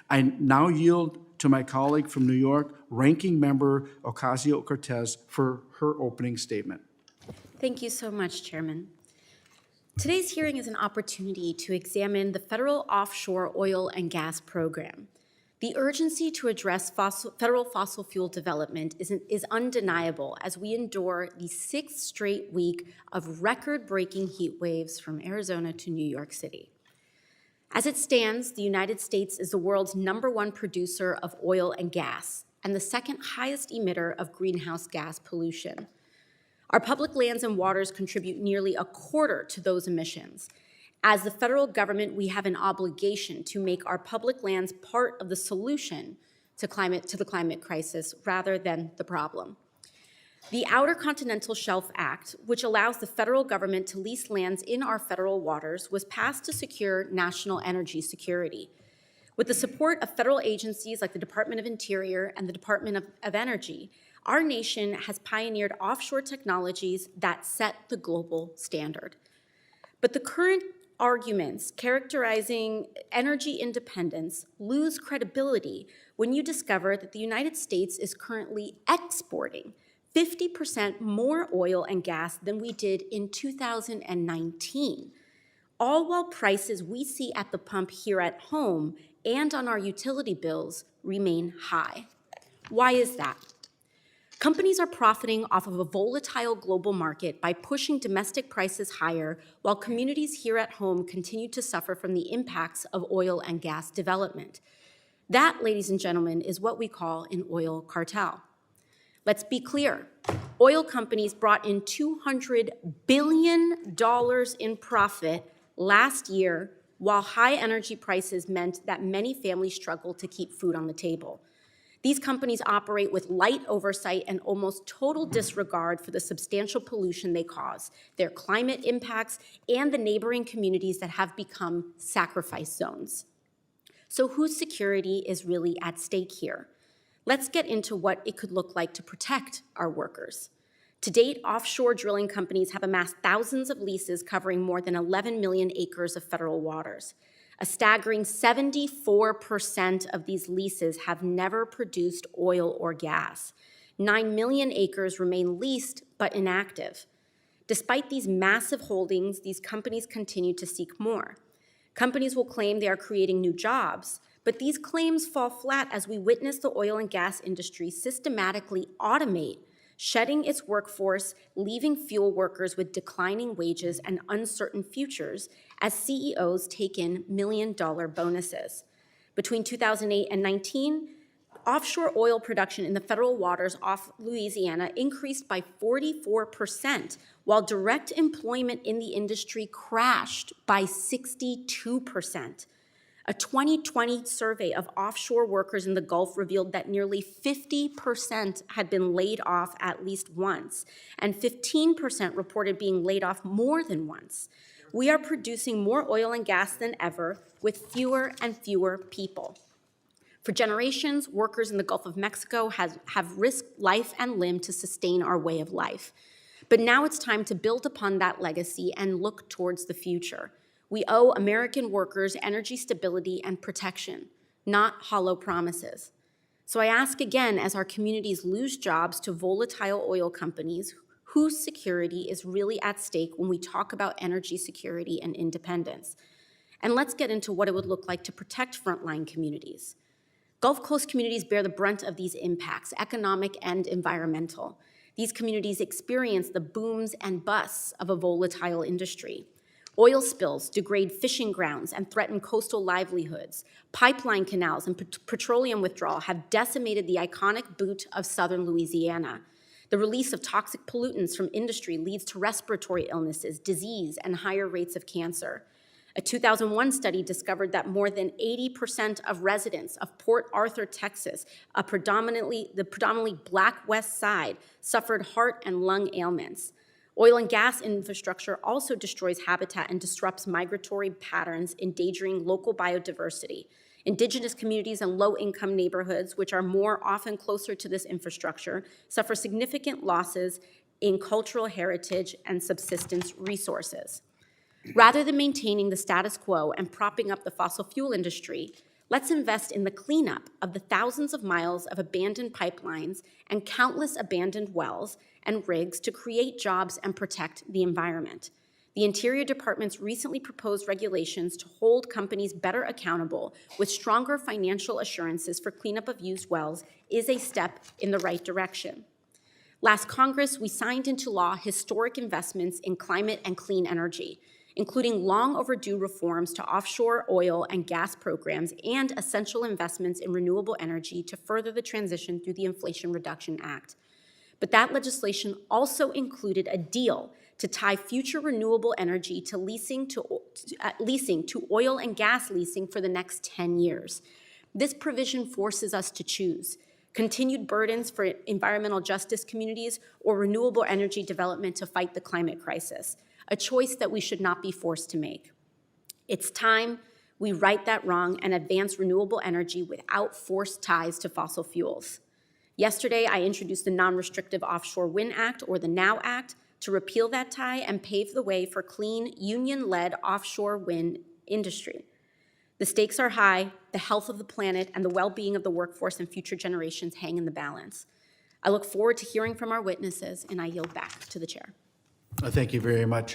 I now yield to my colleague from New York, Ranking Member Ocasio-Cortez, for her opening statement. Thank you so much, Chairman. Today's hearing is an opportunity to examine the federal offshore oil and gas program. The urgency to address federal fossil fuel development is undeniable as we endure the 6th straight week of record-breaking heat waves from Arizona to New York City. As it stands, the United States is the world's #1 producer of oil and gas and the 2nd highest emitter of greenhouse gas pollution. Our public lands and waters contribute nearly 1/4 to those emissions. As the federal government, we have an obligation to make our public lands part of the solution to the climate crisis rather than the problem. The Outer Continental Shelf Act, which allows the federal government to lease lands in our federal waters, was passed to secure national energy security. With the support of federal agencies like the Department of Interior and the Department of Energy, our nation has pioneered offshore technologies that set the global standard. But the current arguments characterizing energy independence lose credibility when you discover that the United States is currently exporting 50% more oil and gas than we did in 2019, all while prices we see at the pump here at home and on our utility bills remain high. Why is that? Companies are profiting off of a volatile global market by pushing domestic prices higher, while communities here at home continue to suffer from the impacts of oil and gas development. That, ladies and gentlemen, is what we call an oil cartel. Let's be clear. Oil companies brought in $200 billion in profit last year, while high energy prices meant that many families struggled to keep food on the table. These companies operate with light oversight and almost total disregard for the substantial pollution they cause, their climate impacts, and the neighboring communities that have become sacrifice zones. So whose security is really at stake here? Let's get into what it could look like to protect our workers. To date, offshore drilling companies have amassed thousands of leases covering more than 11 million acres of federal waters. A staggering 74% of these leases have never produced oil or gas. 9 million acres remain leased but inactive. Despite these massive holdings, these companies continue to seek more. Companies will claim they are creating new jobs, but these claims fall flat as we witness the oil and gas industry systematically automate, shedding its workforce, leaving fuel workers with declining wages and uncertain futures as CEOs take in million-dollar bonuses. Between 2008 and 2019, offshore oil production in the federal waters off Louisiana increased by 44%, while direct employment in the industry crashed by 62%. A 2020 survey of offshore workers in the Gulf revealed that nearly 50% had been laid off at least once, and 15% reported being laid off more than once. We are producing more oil and gas than ever with fewer and fewer people. For generations, workers in the Gulf of Mexico have risked life and limb to sustain our way of life. But now it's time to build upon that legacy and look towards the future. We owe American workers energy stability and protection, not hollow promises. So I ask again, as our communities lose jobs to volatile oil companies, whose security is really at stake when we talk about energy security and independence? And let's get into what it would look like to protect frontline communities. Gulf Coast communities bear the brunt of these impacts, economic and environmental. These communities experience the booms and busts of a volatile industry. Oil spills degrade fishing grounds and threaten coastal livelihoods. Pipeline canals and petroleum withdrawal have decimated the iconic boot of southern Louisiana. The release of toxic pollutants from industry leads to respiratory illnesses, disease, and higher rates of cancer. A 2001 study discovered that more than 80% of residents of Port Arthur, Texas, the predominantly Black West Side, suffered heart and lung ailments. Oil and gas infrastructure also destroys habitat and disrupts migratory patterns, endangering local biodiversity. Indigenous communities and low-income neighborhoods, which are more often closer to this infrastructure, suffer significant losses in cultural heritage and subsistence resources. Rather than maintaining the status quo and propping up the fossil fuel industry, Let's invest in the cleanup of the thousands of miles of abandoned pipelines and countless abandoned wells and rigs to create jobs and protect the environment. The Interior Department's recently proposed regulations to hold companies better accountable with stronger financial assurances for cleanup of used wells is a step in the right direction. Last Congress, we signed into law historic investments in climate and clean energy, including long overdue reforms to offshore oil and gas programs and essential investments in renewable energy to further the transition through the Inflation Reduction Act. But that legislation also included a deal to tie future renewable energy to leasing to oil and gas leasing for the next 10 years. This provision forces us to choose continued burdens for environmental justice communities or renewable energy development to fight the climate crisis, a choice that we should not be forced to make. It's time we right that wrong and advance renewable energy without forced ties to fossil fuels. Yesterday, I introduced the Non-Restrictive Offshore Wind Act, or the NOW Act, to repeal that tie and pave the way for clean, union-led offshore wind industry. The stakes are high, the health of the planet and the well-being of the workforce and future generations hang in the balance. I look forward to hearing from our witnesses, and I yield back to the chair. Thank you very much.